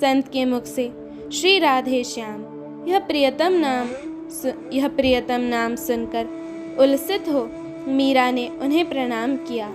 संत के मुख से श्री राधे श्याम यह प्रियतम नाम सुनकर उल्लसित हो मीरा ने उन्हें प्रणाम किया।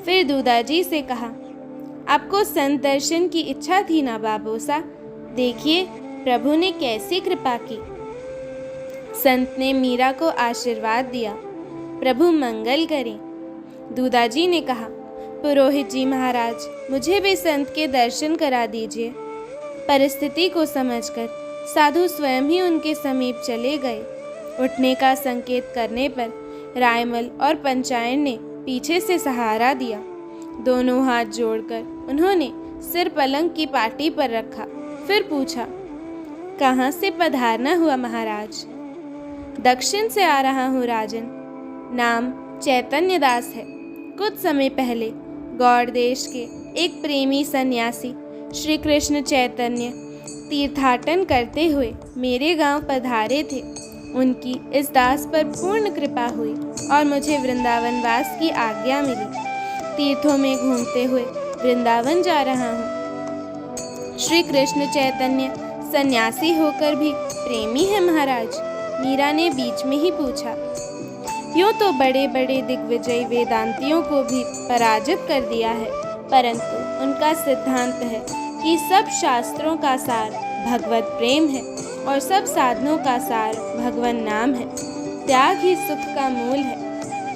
फिर दूदाजी से कहा, आपको संत दर्शन की इच्छा थी ना बाबूसा, देखिए प्रभु ने कैसी कृपा की। संत ने मीरा को आशीर्वाद दिया, प्रभु मंगल करें। दूदाजी ने कहा, पुरोहित जी महाराज, मुझे भी संत के दर्शन करा दीजिए। परिस्थिति को समझकर साधु स्वयं ही उनके समीप चले गए। उठने का संकेत करने पर रायमल और पंचायन ने पीछे से सहारा दिया। दोनों हाथ जोड़कर उन्होंने सिर पलंग की पाटी पर रखा। फिर पूछा, कहाँ से पधारना हुआ महाराज? दक्षिण से आ रहा हूँ राजन। नाम चैतन्य दास है। कुछ समय पहले गौड़ देश के एक प्रेमी सन्यासी श्री कृष्ण चैतन्य तीर्थाटन करते हुए मेरे गांव पधारे थे। उनकी इस दास पर पूर्ण कृपा हुई और मुझे वृंदावन वास की आज्ञा मिली। तीर्थों में घूमते हुए वृंदावन जा रहा हूँ। श्री कृष्ण चैतन्य सन्यासी होकर भी प्रेमी है महाराज? मीरा ने बीच में ही पूछा। यूँ तो बड़े बड़े दिग्विजयी वेदांतियों को भी पराजित कर दिया है, परंतु उनका सिद्धांत है कि सब शास्त्रों का सार भगवत प्रेम है और सब साधनों का सार भगवान नाम है। त्याग ही सुख का मूल है।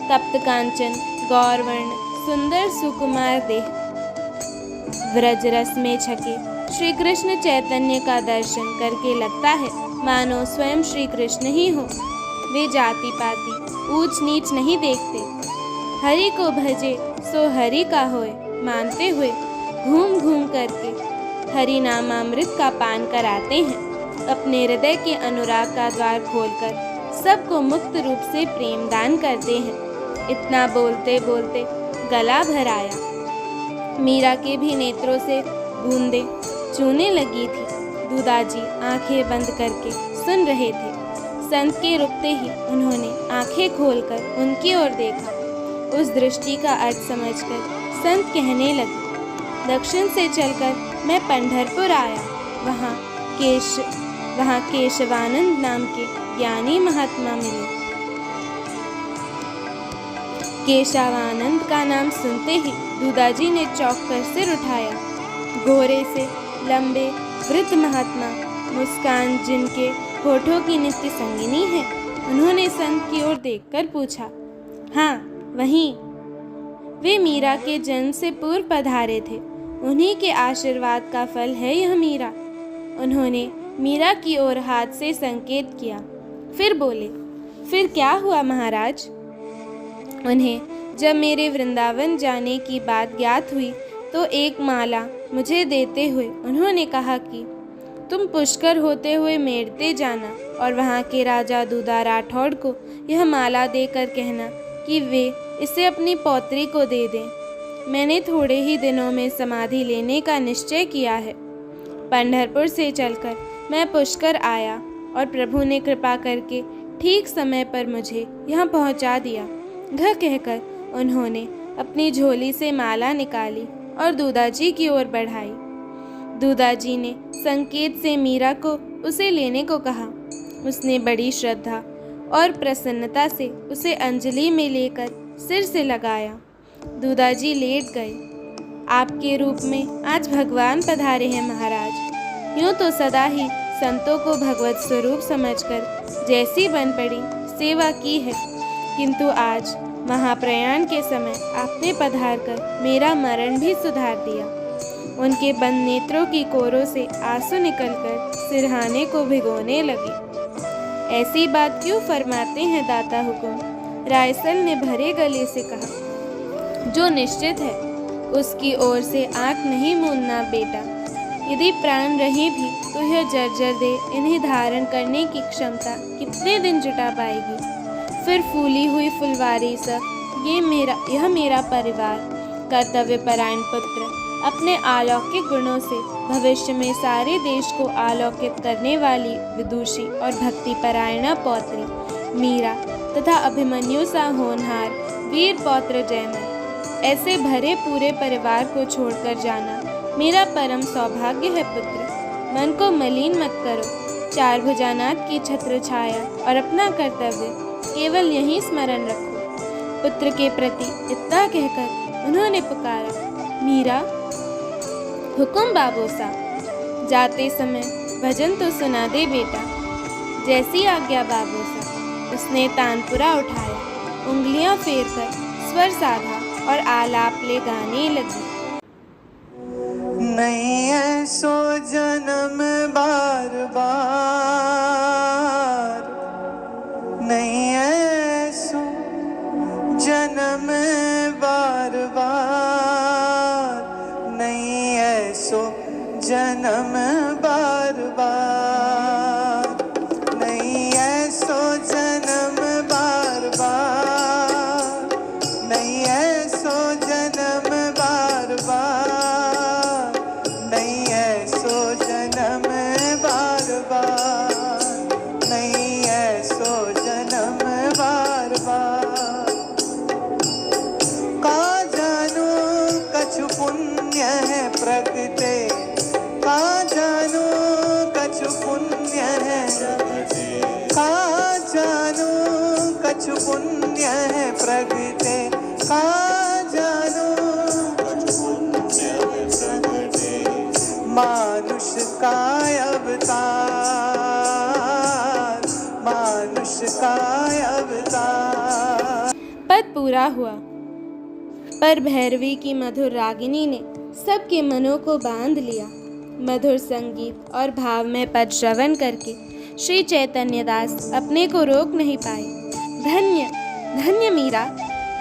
तप्त कांचन गौरवर्ण सुंदर सुकुमार देह व्रज रस में छके श्री कृष्ण चैतन्य का दर्शन करके लगता है मानो स्वयं श्री कृष्ण ही हो। वे जाति पाति ऊंच नीच नहीं देखते। हरि को भजे सो हरि का होए मानते हुए घूम घूम करके हरि नामामृत का पान कराते हैं। अपने हृदय के अनुराग का द्वार खोलकर सबको मुक्त रूप से प्रेम दान करते हैं। इतना बोलते बोलते गला भर आया। मीरा के भी नेत्रों से बूंदें चूने लगी थी। दूदाजी आंखें बंद करके सुन रहे थे। संत के रुकते ही उन्होंने आंखें खोलकर उनकी ओर देखा। उस दृष्टि का अर्थ समझकर संत कहने लगे, दक्षिण से चलकर मैं पंढरपुर आया। वहाँ केशवानंद नाम के ज्ञानी महात्मा मिले। केशवानंद का नाम सुनते ही दूदाजी ने चौंक कर सिर उठाया। गोरे से लंबे वृद्ध महात्मा, मुस्कान जिनके होठों की नित्य संगिनी है। उन्होंने संत की ओर देखकर पूछा, हाँ वहीं। वे मीरा के जन्म से पूर्व पधारे थे। उन्हीं के आशीर्वाद का फल है यह मीरा। उन्होंने मीरा की ओर हाथ से संकेत किया। फिर बोले, फिर क्या हुआ महाराज? उन्हें जब मेरे वृंदावन जाने की बात ज्ञात हुई तो एक माला मुझे देते हुए उन्होंने कहा कि तुम पुष्कर होते हुए मेरते जाना और वहाँ के राजा दूधा राठौड़ को यह माला देकर कहना कि वे इसे अपनी पौत्री को दे दें। मैंने थोड़े ही दिनों में समाधि लेने का निश्चय किया है। पंढरपुर से चलकर मैं पुष्कर आया और प्रभु ने कृपा करके ठीक समय पर मुझे यहाँ पहुँचा दिया। यह कहकर उन्होंने अपनी झोली से माला निकाली और दूदाजी की ओर बढ़ाई। दूदाजी ने संकेत से मीरा को उसे लेने को कहा। उसने बड़ी श्रद्धा और प्रसन्नता से उसे अंजलि में लेकर सिर से लगाया। दूदाजी लेट गए। आपके रूप में आज भगवान पधारे हैं महाराज। यूँ तो सदा ही संतों को भगवत स्वरूप समझकर जैसी बन पड़ी सेवा की है, किंतु आज महाप्रयाण के समय आपने पधार कर मेरा मरण भी सुधार दिया। उनके बंद नेत्रों की कोरों से आंसू निकलकर सिरहाने को भिगोने लगे। ऐसी बात क्यों फरमाते हैं दाता हुकुम? रायसल ने भरे गले से कहा। जो निश्चित है उसकी ओर से आंख नहीं मूंदना बेटा। यदि प्राण रहे भी तो यह जर्जर दे इन्हें धारण करने की क्षमता कितने दिन जुटा पाएगी? फिर फूली हुई फुलवारी सा यह मेरा परिवार, कर्तव्यपरायण पुत्र, अपने अलौकिक गुणों से भविष्य में सारे देश को आलोकित करने वाली विदुषी और भक्तिपरायणा पौत्री मीरा तथा अभिमन्यु सा होनहार वीर पौत्र जयमल, ऐसे भरे पूरे परिवार को छोड़कर जाना मेरा परम सौभाग्य है पुत्र। मन को मलिन मत करो। चार भुजानाथ की छत्र छाया और अपना कर्तव्य केवल यही स्मरण रखो। पुत्र के प्रति इतना कहकर उन्होंने पुकारा, मीरा। हुकुम बाबोसा। जाते समय भजन तो सुना दे बेटा। जैसी आज्ञा बाबोसा। उसने तानपुरा उठाया, उंगलियां फेरकर स्वर साधा और आलाप ले गाने लगी। नहीं है सो जन्म बार बार, नहीं है सो जन्म बार बार, नहीं है सो जन्म बार बार, नहीं है सो जन्म बार बार, नहीं है सो जन्म बार बार, नहीं है सो जन्म बार बार, नहीं है सो जन्म बार बार। का जानू कछु पुण्य है प्रगटे, का जानू कछु पुण्य है प्रगटे, का जानू कछु पुण्य है प्रगटे, का जानू कछु पुण्य है प्रगटे। मानुष का अवतार, मानुष का अवतार। पद पूरा हुआ, पर भैरवी की मधुर रागिनी ने सबके मनों को बांध लिया। मधुर संगीत और भाव में पद श्रवण करके श्री चैतन्य दास अपने को रोक नहीं पाए। धन्य धन्य मीरा,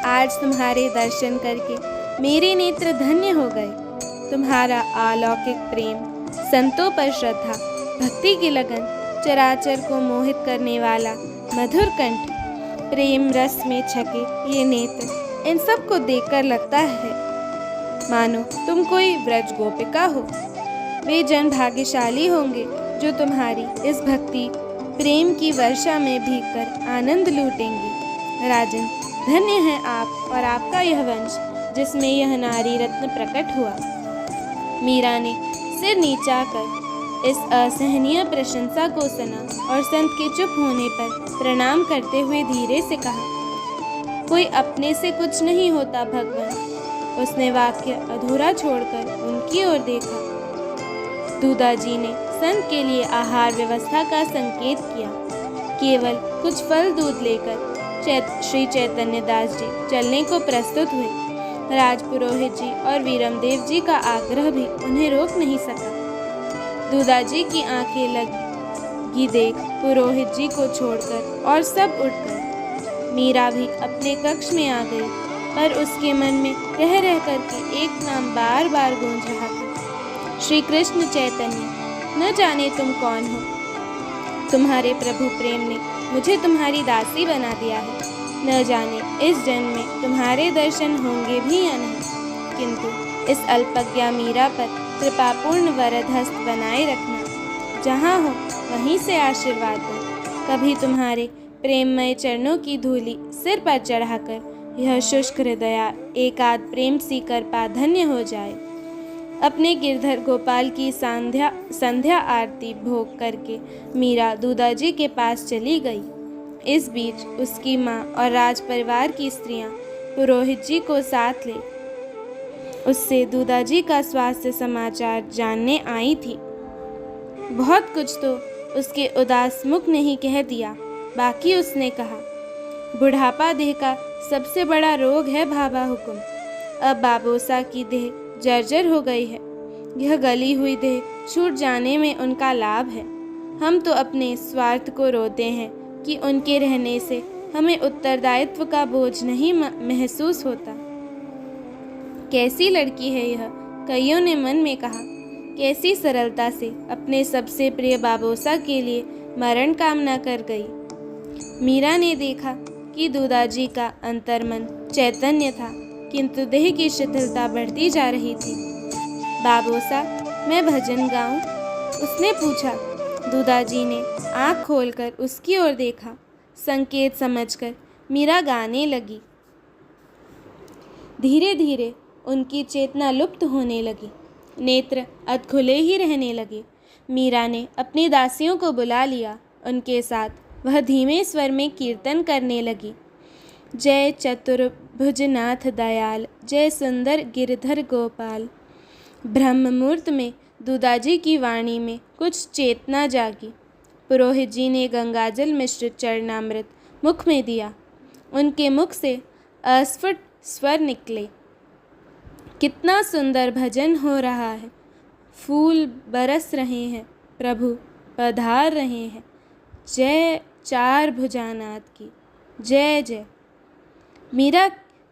आज तुम्हारे दर्शन करके मेरे नेत्र धन्य हो गए। तुम्हारा अलौकिक प्रेम, संतों पर श्रद्धा, भक्ति की लगन, चराचर को मोहित करने वाला मधुर कंठ, प्रेम रस में छके ये नेत्र, इन सब को देखकर लगता है मानो तुम कोई ब्रज गोपिका हो। वे जन भाग्यशाली होंगे जो तुम्हारी इस भक्ति प्रेम की वर्षा में भीगकर आनंद लूटेंगे। राजन, धन्य है आप और आपका यह वंश जिसमें यह नारी रत्न प्रकट हुआ। मीरा ने सिर नीचा कर इस असहनीय प्रशंसा को सुना और संत के चुप होने पर प्रणाम करते हुए धीरे से कहा, कोई अपने से कुछ नहीं होता भगवान। उसने वाक्य अधूरा छोड़कर उनकी ओर देखा। दूदाजी ने संत के लिए आहार व्यवस्था का संकेत किया। केवल कुछ फल दूध लेकर श्री चैतन्य दास जी चलने को प्रस्तुत हुए। राजपुरोहित जी और वीरमदेव जी का आग्रह भी उन्हें रोक नहीं सका। दूदाजी की आंखें लगी देख पुरोहित जी को छोड़कर और सब उठ गए। मीरा भी अपने कक्ष में आ गई, पर उसके मन में रह रह करके एक नाम बार बार गूंज रहा था, श्री कृष्ण चैतन्य। न जाने तुम कौन हो। तुम्हारे प्रभु प्रेम ने मुझे तुम्हारी दासी बना दिया है। न जाने इस जन्म में तुम्हारे दर्शन होंगे भी या नहीं, किंतु इस अल्पज्ञा मीरा पर कृपापूर्ण वरद हस्त बनाए रखना। जहाँ हो वहीं से आशीर्वाद दो। कभी तुम्हारे प्रेममय चरणों की धूलि सिर पर चढ़ाकर यह शुष्क हृदया एकाध प्रेम सी कृपा धन्य हो जाए। अपने गिरधर गोपाल की संध्या आरती भोग करके मीरा दूदाजी के पास चली गई। इस बीच उसकी माँ और राज परिवार की स्त्रियां पुरोहित जी को साथ ले उससे दूदाजी का स्वास्थ्य समाचार जानने आई थी। बहुत कुछ तो उसके उदास मुख ने ही कह दिया। बाकी उसने कहा, बुढ़ापा देह का सबसे बड़ा रोग है भाभा हुकुम। अब बाबोसा की देह जर्जर हो गई है। यह गली हुई देह छूट जाने में उनका लाभ है। हम तो अपने स्वार्थ को रोते हैं कि उनके रहने से हमें उत्तरदायित्व का बोझ नहीं महसूस होता। कैसी लड़की है यह, कईयों ने मन में कहा। कैसी सरलता से अपने सबसे प्रिय बाबोसा के लिए मरण कामना कर गई। मीरा ने देखा कि दूदाजी का अंतर्मन चैतन्य था, किंतु देह की शिथिलता बढ़ती जा रही थी। बाबोसा, मैं भजन गाऊं? उसने पूछा। दूदाजी ने आँख खोलकर उसकी ओर देखा। संकेत समझकर मीरा गाने लगी। धीरे धीरे उनकी चेतना लुप्त होने लगी। नेत्र अधखुले ही रहने लगे। मीरा ने अपनी दासियों को बुला लिया। उनके साथ वह धीमे स्वर में कीर्तन करने लगी। जय चतुर्भुजनाथ दयाल, जय सुंदर गिरधर गोपाल। ब्रह्म मुहूर्त में दूदाजी की वाणी में कुछ चेतना जागी। पुरोहित जी ने गंगाजल मिश्रित चरणामृत मुख में दिया। उनके मुख से अस्फुट स्वर निकले। कितना सुंदर भजन हो रहा है। फूल बरस रहे हैं, प्रभु पधार रहे हैं। जय चार भुजानाथ की जय जय। मीरा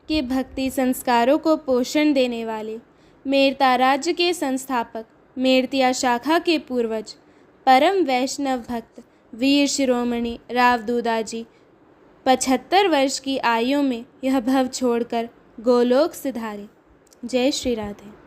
के भक्ति संस्कारों को पोषण देने वाले, मेरता राज्य के संस्थापक, मेरतिया शाखा के पूर्वज, परम वैष्णव भक्त वीर शिरोमणि राव दूदाजी 75 वर्ष की आयु में यह भव छोड़कर गोलोक सिधारे। जय श्री राधे।